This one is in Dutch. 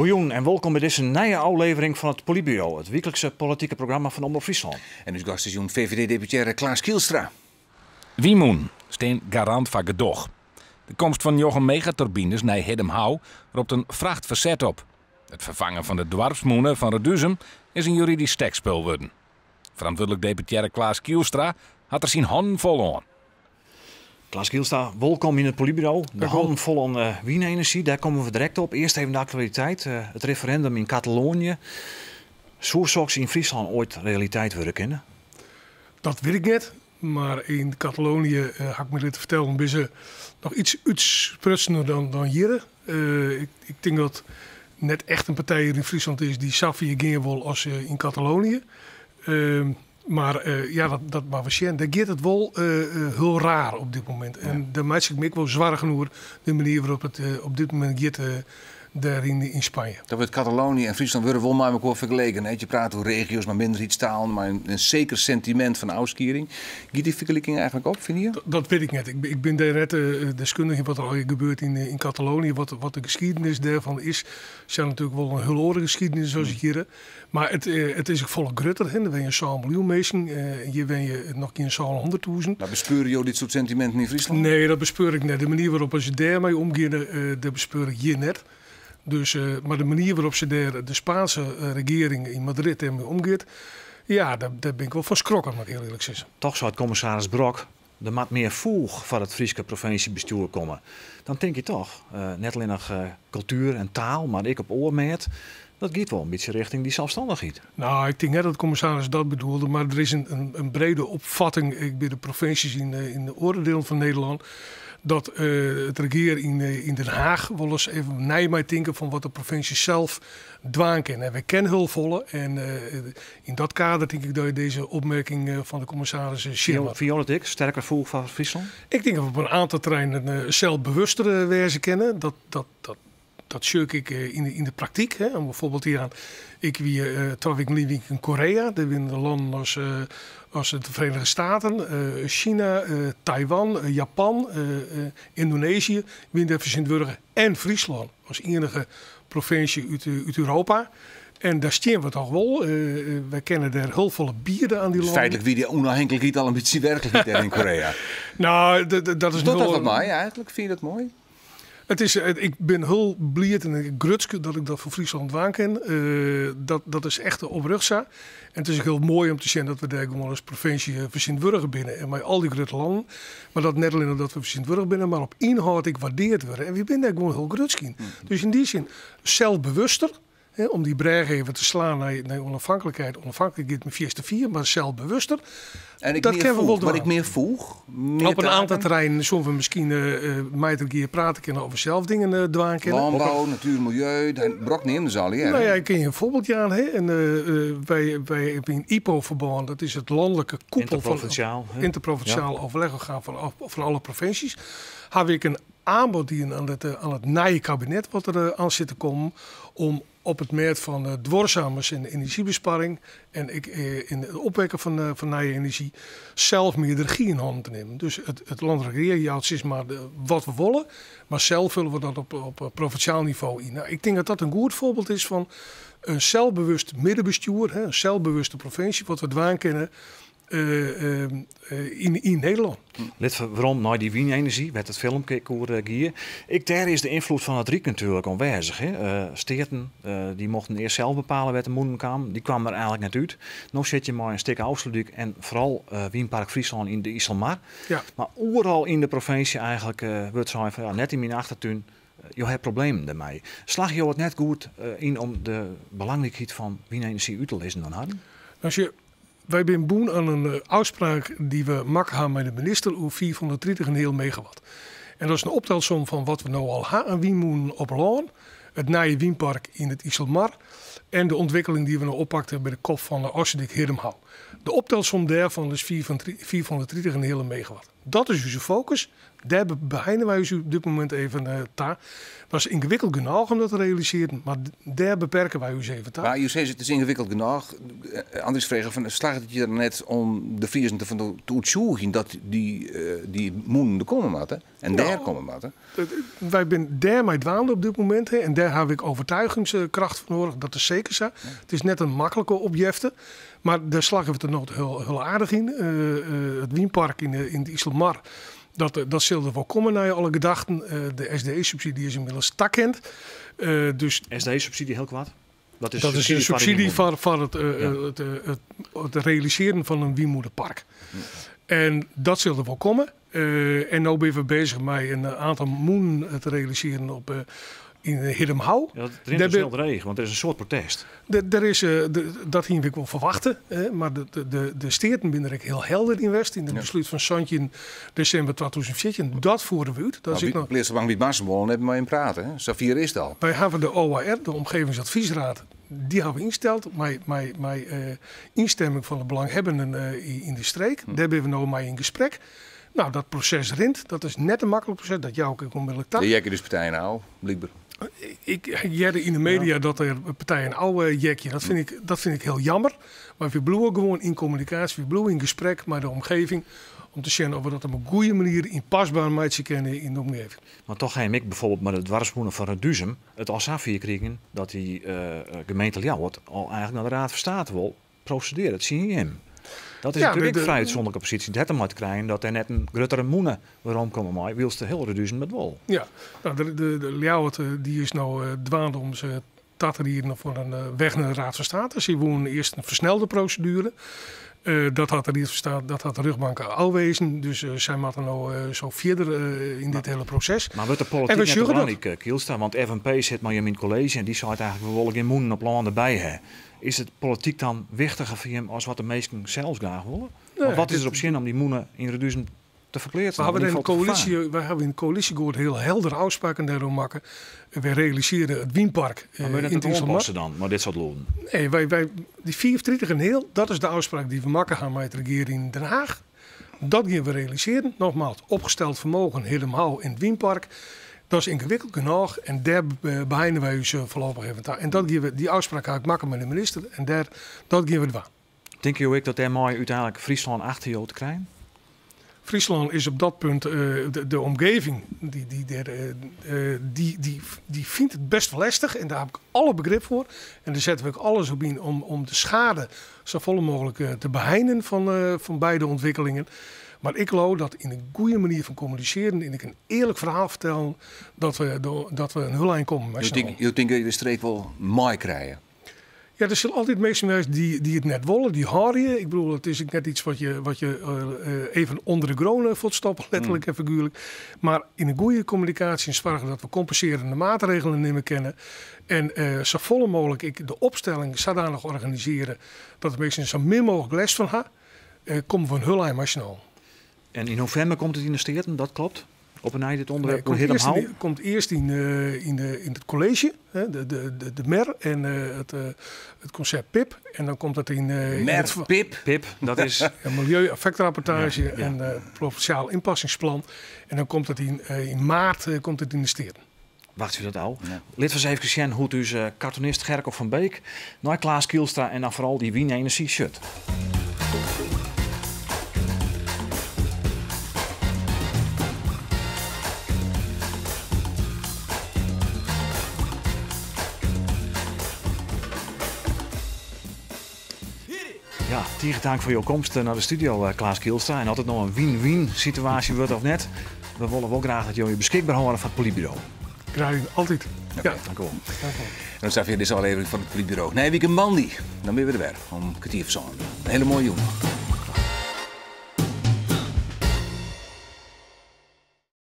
Goeien en welkom bij deze nieuwe aflevering van het Politbureau, het wekelijkse politieke programma van Omroep Friesland. En uw gast is jong VVD-deputaire Klaas Kielstra. Wie moet steen garant van gedoog. De komst van Jochem megaturbines naar Hedemhouw roept een vracht verzet op. Het vervangen van de dwarfsmoenen van Reduzum is een juridisch stekspul worden. Verantwoordelijk deputaire Klaas Kielstra had er zijn handen vol aan. Klaas Kielstra, welkom in het Politbureau. De handen vol aan wienenergie, daar komen we direct op. Eerst even de actualiteit. Het referendum in Catalonië. Zou soms in Friesland ooit realiteit worden kennen? Dat weet ik niet. Maar in Catalonië, had ik me dit vertellen, is ze nog iets uitsprutsener dan hier. Ik denk dat net echt een partij hier in Friesland is die Safie gaan wil als in Catalonië. Maar dat maar we daar gaat het wel heel raar op dit moment. Ja. En daar maak ik me ook wel zwaar genoeg de manier waarop het op dit moment gaat daar in Spanje. Dat wordt Catalonië en Friesland worden wel met elkaar vergeleken. Je praat over regio's, maar minder iets taal, maar een zeker sentiment van uitskering. Gaat die vergelijking eigenlijk op, vind je? Dat weet ik niet. Ik ben daar net deskundig in wat er al gebeurt in Catalonië. Wat de geschiedenis daarvan is. Het is natuurlijk wel een heel oren geschiedenis zoals ik hier. Maar het is ook volle grutter. Dan ben je een 1 miljoen mensen. Hier ben je nog een 100.000. Maar bespeur je dit soort sentimenten in Friesland? Nee, dat bespeur ik net. De manier waarop ze daarmee omgaan, dat bespeur ik hier net. Dus, maar de manier waarop ze de Spaanse regering in Madrid ermee omgaat, ja, daar ben ik wel van schrokken, moet ik eerlijk zeggen. Toch zou het commissaris Brok er wat meer voeg van het Friese provinciebestuur komen. Dan denk je toch, net alleen nog cultuur en taal, maar ik op oormeet, dat gaat wel een beetje richting die zelfstandigheid. Nou, ik denk net dat de commissaris dat bedoelde, maar er is een brede opvatting bij de provincies in de oordelen van Nederland, dat het regeren in Den Haag wel eens even naar mij denken van wat de provincie zelf dwaan kennen. En wij kennen heel volle en in dat kader denk ik dat je deze opmerking van de commissaris Vind je dat ik sterker voel van Friesland? Ik denk dat we op een aantal terreinen zelfbewustere wijze kennen. Dat zie ik in de praktijk. Hè. Bijvoorbeeld hier aan, ik wie 12 weken in Korea, daar winnen landen als de Verenigde Staten, China, Taiwan, Japan, Indonesië, Sint-Wurgen en Friesland als enige provincie uit Europa. En daar staan we toch wel. Wij kennen daar heel veel bieren aan die landen. Feitelijk wie die onafhankelijkheid al een beetje werkelijk in Korea. Nou, dat is dat wat mooi eigenlijk. Vind je dat mooi? Ik ben heel blij en grutske dat ik dat voor Friesland waan ken. Dat is echt op rugza. En het is ook heel mooi om te zien dat we daar gewoon als provincie Sint-Wurgen binnen. En met al die grote landen. Maar dat net alleen dat we Sint-Wurgen binnen, maar op inhoud ik waardeerd worden. En we zijn daar gewoon heel grutske in. Dus in die zin zelfbewuster. Hè, om die brug even te slaan naar onafhankelijkheid. Onafhankelijkheid met 4 maar zelfbewuster. En dat kennen we wel wat ik meer voeg. Op een aantal terreinen zullen we misschien met elkaar praten kunnen over zelf dingen dwaan kennen. Landbouw, natuur, milieu. Brok neemt ze al hier. Nou ja, ik ken je een voorbeeldje aan. Hè? En wij hebben een IPO-verband. Dat is het landelijke koepel van interprovinciaal overleg gaan van alle provincies. Heb ik een aanbod die aan het nieuwe kabinet wat er aan zit te komen om op het merk van dwarshamers en energiebesparing en in het opwekken van nieuwe energie zelf meer de regie in handen te nemen. Dus het land regeert is maar wat we willen, maar zelf vullen we dat op provinciaal niveau in. Nou, ik denk dat dat een goed voorbeeld is van een zelfbewust middenbestuur, een zelfbewuste provincie, wat we dwaan kennen in Nederland. Let waarom naar die wienenergie, met het filmpje hier. Daar is de invloed van het Rijk natuurlijk aanwezig. Steden die mochten eerst zelf bepalen wat de moeder kwam. Die kwamen er eigenlijk net uit. Nu zit je maar een stuk Oosterlijk en vooral Wienpark Friesland in de Iselmar. Ja. Maar overal in de provincie eigenlijk wordt zo van net in mijn achtertuin. Je hebt problemen daarmee. Slag je het net goed in om de belangrijkheid van wienenergie uit te lezen dan hadden? Wij zijn boen aan een afspraak die we maken hebben met de minister over 430 megawatt. En dat is een optelsom van wat we nou al aan wien op land, het nieuwe wienpark in het Iselmar en de ontwikkeling die we nou oppakten bij de kop van de Ossendik Hedemhouw. De optelsom daarvan is 430 megawatt. Dat is onze focus. Daar beginnen wij op dit moment even daar. Het was ingewikkeld genoeg om dat te realiseren, maar daar beperken wij ons even daar. Maar je zegt het is ingewikkeld genoeg. Anders vragen van slaagt het je er net om de Friesen te uitzoeken dat die moen er komen moeten en daar komen moeten. Wij zijn daarmee dwaande op dit moment hè, en daar heb ik overtuigingskracht voor nodig. Dat is zeker zo. Het is net een makkelijke objecte, maar daar slagen we het er nog heel aardig in. Het Wienpark in het IJsselmar. Dat zal er wel komen naar je alle gedachten. De SDE-subsidie is inmiddels takkend. Dus SDE-subsidie heel kwaad? Dat is een subsidie voor het realiseren van een wienmoederpark. Ja. En dat zal er wel komen. En nu ben we bezig met een aantal moenen te realiseren in Hiddemhouw. Ja, dat is heel regen, want er is een soort protest. Dat hier ik wel verwachten. Maar de steerten binnen er heel helder in West. In het besluit van Santje in december 2014. Dat voeren we uit. Dat is nog... Eerst bang wie Massenbollen hebben we in praten. Hè? Safir is het al. Wij hebben de OAR, de Omgevingsadviesraad. Die hebben we ingesteld met instemming van de belanghebbenden in de streek. Daar hebben we nou mee in gesprek. Nou, dat proces rint. Dat is net een makkelijk proces. Dat jou ook onmiddellijk taal. De jekken dus partijen nou, blijkbaar. Ik jette in de media dat er partijen oude jekje. Dat vind ik heel jammer. Maar we blijven gewoon in communicatie. We blijven in gesprek met de omgeving. Om te zien of we dat op een goede manier inpasbaar mee kennen in de omgeving. Maar toch ga ik bijvoorbeeld met het dwarsmoenen van Reduzem het als afvier kregen dat die gemeente Ljouwert al eigenlijk naar de Raad van State wil procederen. Het CIM. Dat is natuurlijk vrij uitzonderlijke positie. Het moet krijgen dat er net een grotere moenen waarom komen maar wilst de heel Reduzem met wol. Ja, nou, de Ljouwert die is nou dwaande om ze taterieren voor een weg naar de Raad van State. Ze wonen eerst een versnelde procedure. Dat had de rechtbank al wezen. Dus zij moeten nou zo verder in dit hele proces. Maar wordt de politiek net belangrijk, Kielstra? Want FNP zit maar in mijn college en die zei eigenlijk we willen geen moenen op land erbij hebben. Is het politiek dan wichtiger voor hem als wat de meesten zelfs graag willen? Nee, wat is er op zin om die moenen in Reduzem te verpletten? We hebben in de coalitie gehoord heel helder afspraken daarom maken. We realiseren het Wienpark in het oplossen dan, maar dit soort loon. Nee, wij die 34 en heel, dat is de afspraak die we maken gaan met de regering in Den Haag. Dat gaan we realiseren. Nogmaals, opgesteld vermogen Hiddemhouw in het Wienpark. Dat is ingewikkeld genoeg en daar behinden wij ons voorlopig even. En die afspraak ga ik maken met de minister en dat gaan we doen. Denk je ook dat er mooi uiteindelijk Friesland achter je te krijgen? Friesland is op dat punt, de omgeving, die vindt het best wel lastig. En daar heb ik alle begrip voor. En daar zetten we ook alles op in om de schade zo vol mogelijk te beheinen van beide ontwikkelingen. Maar ik geloof dat in een goede manier van communiceren, in een eerlijk verhaal vertellen, dat we een hullijn komen. Je denkt dat je de streek wel mooi krijgen? Ja, er zullen altijd mensen zijn die het net willen, die houden. Ik bedoel, het is net iets wat je even onder de kronen voelt stoppen, letterlijk en figuurlijk. Maar in een goede communicatie zorgen dat we compenserende maatregelen nemen kennen. En zo vol mogelijk de opstelling zodanig organiseren dat de mensen zo min mogelijk les van hebben. Komen we een hullijn maar snel. En in november komt het in de Steerten, dat klopt? Op een dit onderwerp komt eerst in het college, de MER en het concept PIP. En dan komt het in... MER, PIP, dat is... Een milieueffectrapportage en het provinciaal inpassingsplan. En dan komt het in maart komt het in de Steerten. Wacht u dat al? Ja. Lid was even zien hoe dus cartoonist Gerkhoff van Beek, naar Klaas Kielstra en dan vooral die Wien Energie shirt. Ja, tegen dank voor je komst naar de studio, Klaas Kielstra. En altijd nog een win-win situatie wordt of net. We willen wel graag dat jullie beschikbaar houden van het politiebureau. Graag, altijd. Okay, ja, dank u wel. En dan staat weer deze aflevering van het politiebureau. Nee, weekend Mandy. Dan ben we er weer om een kwartier van zo'n. Een hele mooie jongen.